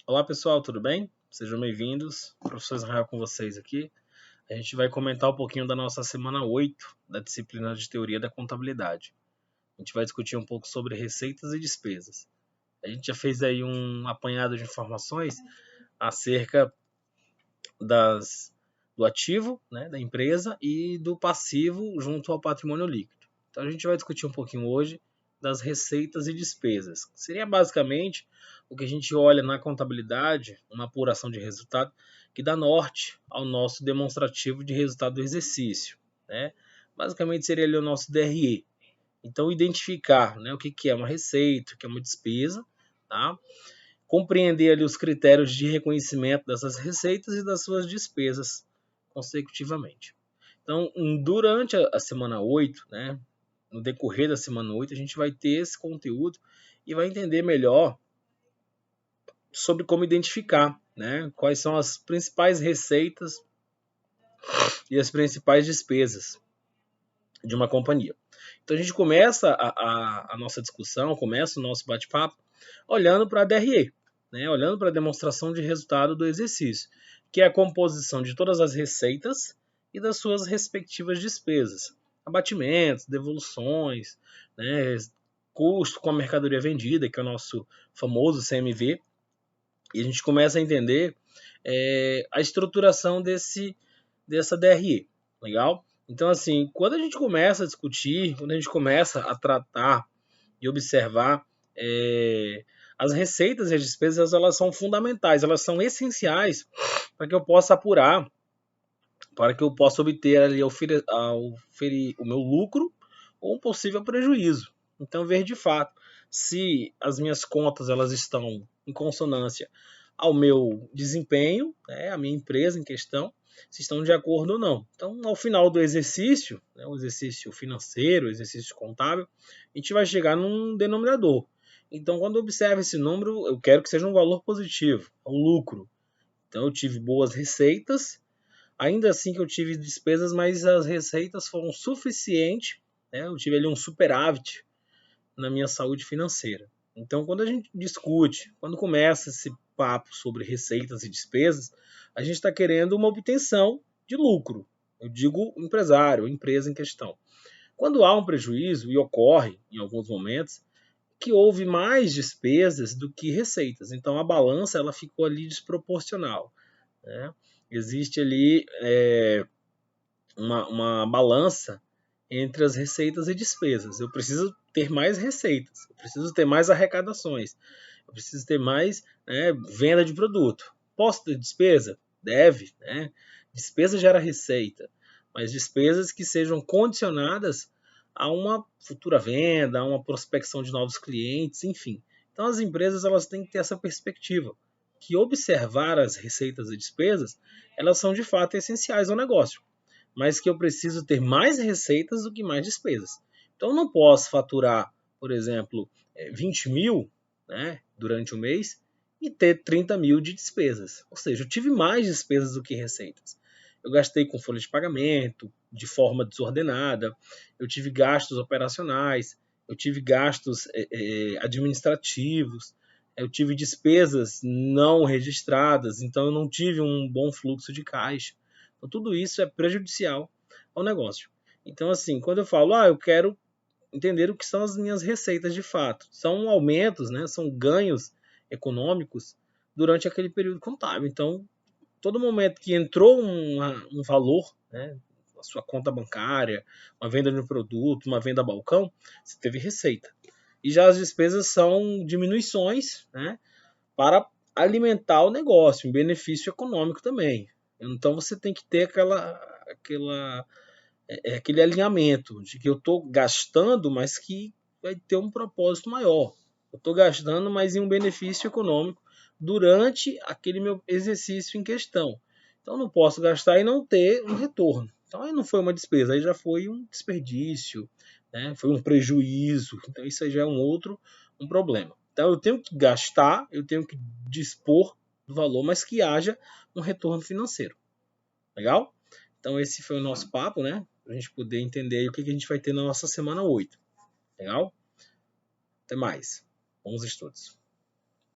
Olá pessoal, tudo bem? Sejam bem-vindos. Professor Israel com vocês aqui. A gente vai comentar um pouquinho da nossa semana 8 da disciplina de Teoria da Contabilidade. A gente vai discutir um pouco sobre receitas e despesas. A gente já fez aí um apanhado de informações acerca do ativo, né, da empresa e do passivo junto ao patrimônio líquido. Então a gente vai discutir um pouquinho hoje das receitas e despesas. Seria basicamente o que a gente olha na contabilidade, uma apuração de resultado que dá norte ao nosso demonstrativo de resultado do exercício, né? Basicamente seria ali o nosso DRE. Então identificar, né, o que é uma receita, o que é uma despesa, tá? Compreender ali os critérios de reconhecimento dessas receitas e das suas despesas consecutivamente. Então, durante a semana 8, né, no decorrer da semana 8, a gente vai ter esse conteúdo e vai entender melhor sobre como identificar, né, quais são as principais receitas e as principais despesas de uma companhia. Então a gente começa a nossa discussão, começa o nosso bate-papo olhando para a DRE, né, olhando para a demonstração de resultado do exercício, que é a composição de todas as receitas e das suas respectivas despesas, abatimentos, devoluções, né, custo com a mercadoria vendida, que é o nosso famoso CMV, e a gente começa a entender a estruturação dessa DRE, legal? Então, assim, quando a gente começa a discutir, quando a gente começa a tratar e observar as receitas e as despesas, elas são fundamentais, elas são essenciais para que eu possa apurar, para que eu possa obter ali, oferir o meu lucro ou um possível prejuízo. Então, ver de fato se as minhas contas elas estão em consonância ao meu desempenho, né, a minha empresa em questão, se estão de acordo ou não. Então, ao final do exercício, né, o exercício financeiro, o exercício contábil, a gente vai chegar num denominador. Então, quando eu observo esse número, eu quero que seja um valor positivo, o lucro. Então, eu tive boas receitas, ainda assim que eu tive despesas, mas as receitas foram suficientes, né, eu tive ali um superávit na minha saúde financeira. Então, quando a gente discute, quando começa esse papo sobre receitas e despesas, a gente está querendo uma obtenção de lucro. Eu digo empresário, empresa em questão. Quando há um prejuízo, e ocorre em alguns momentos, que houve mais despesas do que receitas. Então, a balança ela ficou ali desproporcional, né? Existe ali uma balança entre as receitas e despesas. Eu preciso ter mais receitas, eu preciso ter mais arrecadações, eu preciso ter mais, né, venda de produto. Posso ter despesa? Deve, né? Despesa gera receita, mas despesas que sejam condicionadas a uma futura venda, a uma prospecção de novos clientes, enfim. Então as empresas elas têm que ter essa perspectiva, que observar as receitas e despesas, elas são de fato essenciais ao negócio, mas que eu preciso ter mais receitas do que mais despesas. Então eu não posso faturar, por exemplo, 20 mil, né, durante o mês e ter 30 mil de despesas. Ou seja, eu tive mais despesas do que receitas. Eu gastei com folha de pagamento de forma desordenada, eu tive gastos operacionais, eu tive gastos administrativos, eu tive despesas não registradas, então eu não tive um bom fluxo de caixa. Então, tudo isso é prejudicial ao negócio. Então, assim, quando eu falo, eu quero entender o que são as minhas receitas de fato, são aumentos, né, são ganhos econômicos durante aquele período contábil. Então, todo momento que entrou um valor, né, a sua conta bancária, uma venda de um produto, uma venda a balcão, você teve receita. E já as despesas são diminuições, né, para alimentar o negócio, um benefício econômico também. Então você tem que ter aquele alinhamento de que eu estou gastando, mas que vai ter um propósito maior. Eu estou gastando, mas em um benefício econômico durante aquele meu exercício em questão. Então eu não posso gastar e não ter um retorno. Então aí não foi uma despesa, aí já foi um desperdício, né? Foi um prejuízo. Então isso aí já é um problema. Então eu tenho que gastar, eu tenho que dispor do valor, mas que haja um retorno financeiro. Legal? Então esse foi o nosso papo, né? Para a gente poder entender o que a gente vai ter na nossa semana 8. Legal? Até mais. Bons estudos.